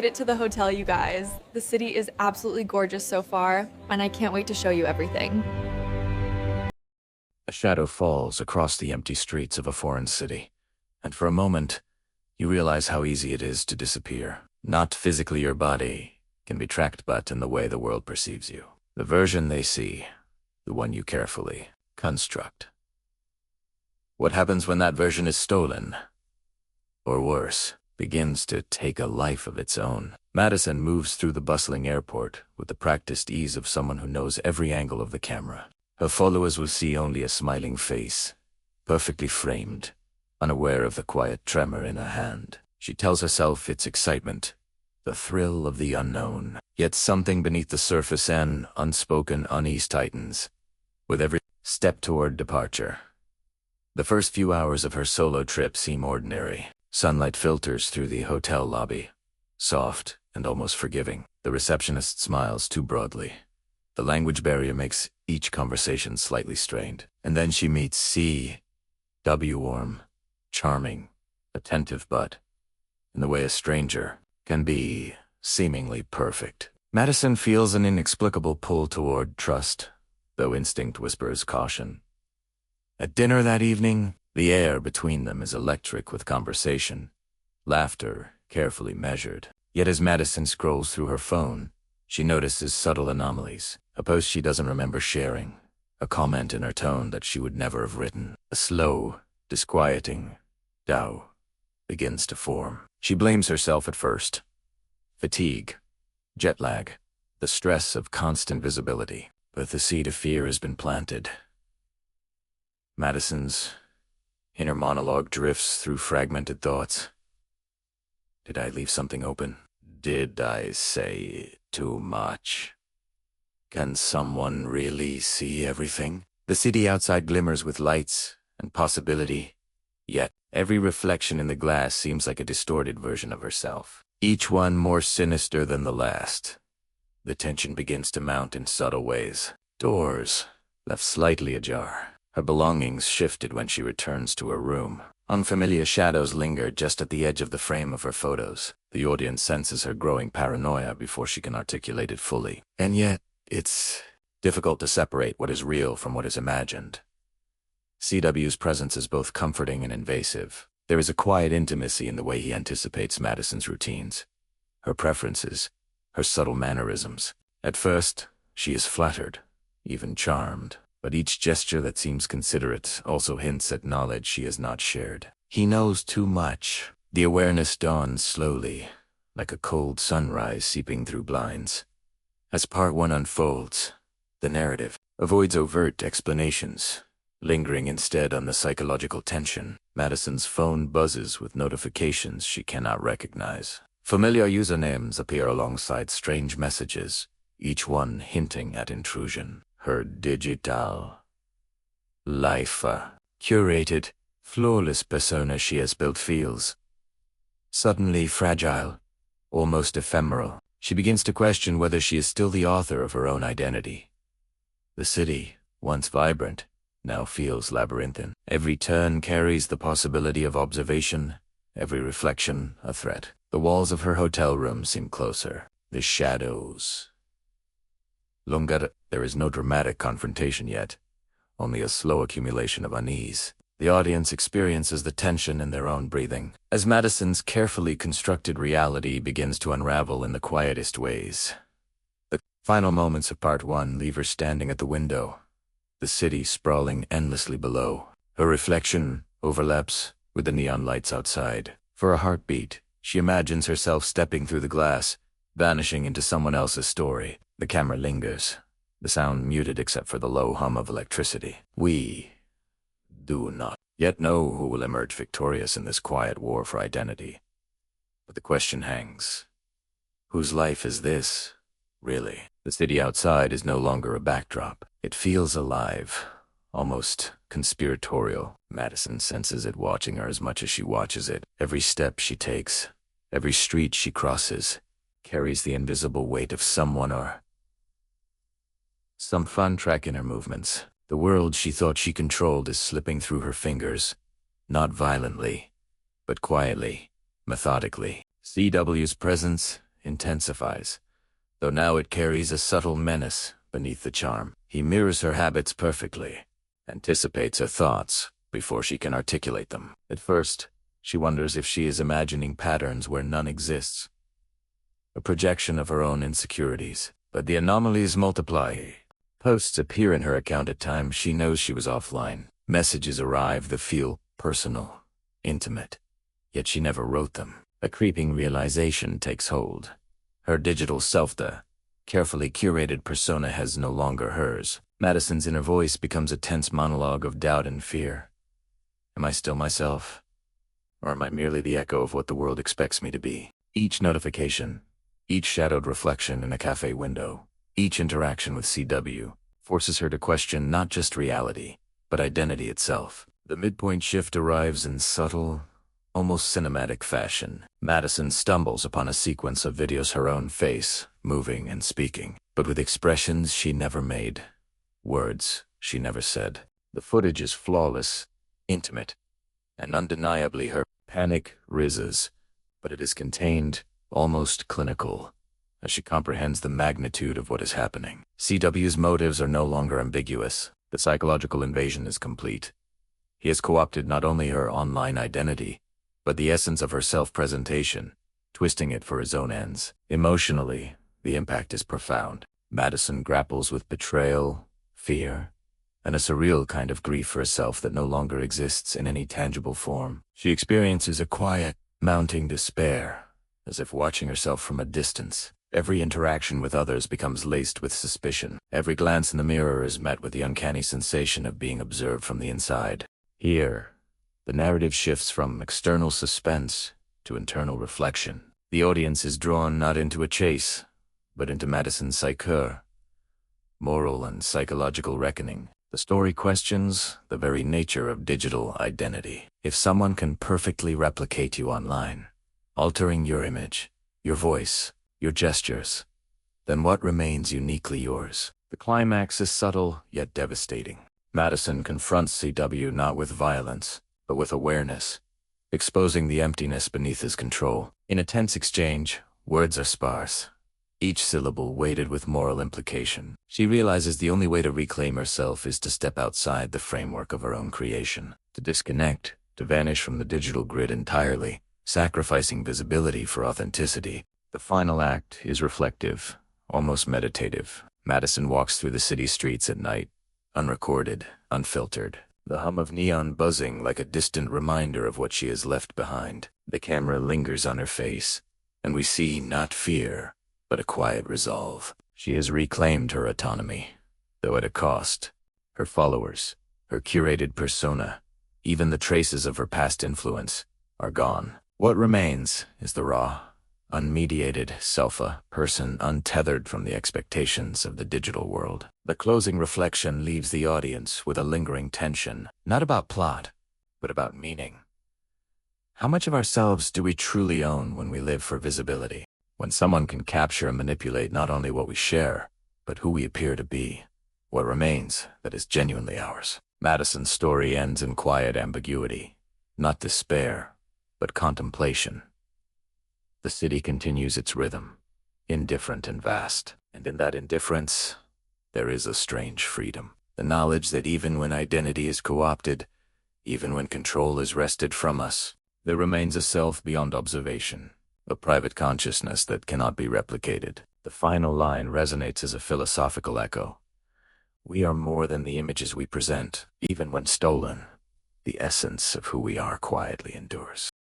made it to the hotel, you guys. The city is absolutely gorgeous so far, and I can't wait to show you everything. A shadow falls across the empty streets of a foreign city, and for a moment, you realize how easy it is to disappear. Not physically your body can be tracked, but in the way the world perceives you. The version they see, the one you carefully construct. What happens when that version is stolen? Or worse, begins to take a life of its own. Madison moves through the bustling airport with the practiced ease of someone who knows every angle of the camera. Her followers will see only a smiling face, perfectly framed, unaware of the quiet tremor in her hand. She tells herself it's excitement, the thrill of the unknown. Yet something beneath the surface and unspoken unease tightens with every step toward departure. The first few hours of her solo trip seem ordinary. Sunlight filters through the hotel lobby, soft and almost forgiving. The receptionist smiles too broadly. The language barrier makes each conversation slightly strained. And then she meets C.W. warm, charming, attentive, but in the way a stranger can be seemingly perfect. Madison feels an inexplicable pull toward trust, though instinct whispers caution. At dinner that evening, the air between them is electric with conversation, laughter carefully measured. Yet as Madison scrolls through her phone, she notices subtle anomalies. A post she doesn't remember sharing, a comment in her tone that she would never have written. A slow, disquieting doubt begins to form. She blames herself at first. Fatigue, jet lag, the stress of constant visibility. But the seed of fear has been planted. Madison's inner monologue drifts through fragmented thoughts. Did I leave something open? Did I say too much? Can someone really see everything? The city outside glimmers with lights and possibility, yet every reflection in the glass seems like a distorted version of herself, each one more sinister than the last. The tension begins to mount in subtle ways. Doors left slightly ajar. Her belongings shifted when she returns to her room. Unfamiliar shadows linger just at the edge of the frame of her photos. The audience senses her growing paranoia before she can articulate it fully. And yet, it's difficult to separate what is real from what is imagined. CW's presence is both comforting and invasive. There is a quiet intimacy in the way he anticipates Madison's routines, her preferences, her subtle mannerisms. At first, she is flattered, even charmed, but each gesture that seems considerate also hints at knowledge she has not shared. He knows too much. The awareness dawns slowly, like a cold sunrise seeping through blinds. As part one unfolds, the narrative avoids overt explanations, lingering instead on the psychological tension. Madison's phone buzzes with notifications she cannot recognize. Familiar usernames appear alongside strange messages, each one hinting at intrusion. Her digital life, curated, flawless persona she has built feels suddenly fragile, almost ephemeral. She begins to question whether she is still the author of her own identity. The city, once vibrant, now feels labyrinthine. Every turn carries the possibility of observation, every reflection a threat. The walls of her hotel room seem closer. The shadows longer. There is no dramatic confrontation yet, only a slow accumulation of unease. The audience experiences the tension in their own breathing, as Madison's carefully constructed reality begins to unravel in the quietest ways. The final moments of part one leave her standing at the window, the city sprawling endlessly below. Her reflection overlaps with the neon lights outside. For a heartbeat, she imagines herself stepping through the glass, vanishing into someone else's story. The camera lingers, the sound muted except for the low hum of electricity. We do not yet know who will emerge victorious in this quiet war for identity. But the question hangs. Whose life is this, really? The city outside is no longer a backdrop. It feels alive, almost conspiratorial. Madison senses it watching her as much as she watches it. Every step she takes, every street she crosses, carries the invisible weight of someone or some fun track in her movements. The world she thought she controlled is slipping through her fingers, not violently, but quietly, methodically. CW's presence intensifies, though now it carries a subtle menace beneath the charm. He mirrors her habits perfectly, anticipates her thoughts before she can articulate them. At first, she wonders if she is imagining patterns where none exists, a projection of her own insecurities. But the anomalies multiply. Posts appear in her account at times she knows she was offline. Messages arrive that feel personal, intimate, yet she never wrote them. A creeping realization takes hold. Her digital self, the carefully curated persona, has no longer hers. Madison's inner voice becomes a tense monologue of doubt and fear. Am I still myself? Or am I merely the echo of what the world expects me to be? Each notification, each shadowed reflection in a cafe window, each interaction with CW forces her to question not just reality, but identity itself. The midpoint shift arrives in subtle, almost cinematic fashion. Madison stumbles upon a sequence of videos, her own face, moving and speaking, but with expressions she never made, words she never said. The footage is flawless, intimate, and undeniably her panic rises, but it is contained, almost clinical, as she comprehends the magnitude of what is happening. CW's motives are no longer ambiguous. The psychological invasion is complete. He has co-opted not only her online identity, but the essence of her self-presentation, twisting it for his own ends. Emotionally, the impact is profound. Madison grapples with betrayal, fear, and a surreal kind of grief for herself that no longer exists in any tangible form. She experiences a quiet, mounting despair, as if watching herself from a distance. Every interaction with others becomes laced with suspicion. Every glance in the mirror is met with the uncanny sensation of being observed from the inside. Here, the narrative shifts from external suspense to internal reflection. The audience is drawn not into a chase, but into Madison's psyche, moral and psychological reckoning. The story questions the very nature of digital identity. If someone can perfectly replicate you online, altering your image, your voice, your gestures, then what remains uniquely yours? The climax is subtle yet devastating. Madison confronts CW not with violence, but with awareness, exposing the emptiness beneath his control. In a tense exchange, words are sparse, each syllable weighted with moral implication. She realizes the only way to reclaim herself is to step outside the framework of her own creation, to disconnect, to vanish from the digital grid entirely, sacrificing visibility for authenticity. The final act is reflective, almost meditative. Madison walks through the city streets at night, unrecorded, unfiltered, the hum of neon buzzing like a distant reminder of what she has left behind. The camera lingers on her face, and we see not fear, but a quiet resolve. She has reclaimed her autonomy, though at a cost. Her followers, her curated persona, even the traces of her past influence, are gone. What remains is the raw, unmediated self, a person untethered from the expectations of the digital world. The closing reflection leaves the audience with a lingering tension, not about plot, but about meaning. How much of ourselves do we truly own when we live for visibility? When someone can capture and manipulate not only what we share, but who we appear to be, what remains that is genuinely ours? Madison's story ends in quiet ambiguity, not despair, but contemplation. The city continues its rhythm, indifferent and vast, and in that indifference, there is a strange freedom. The knowledge that even when identity is co-opted, even when control is wrested from us, there remains a self beyond observation, a private consciousness that cannot be replicated. The final line resonates as a philosophical echo. We are more than the images we present. Even when stolen, the essence of who we are quietly endures.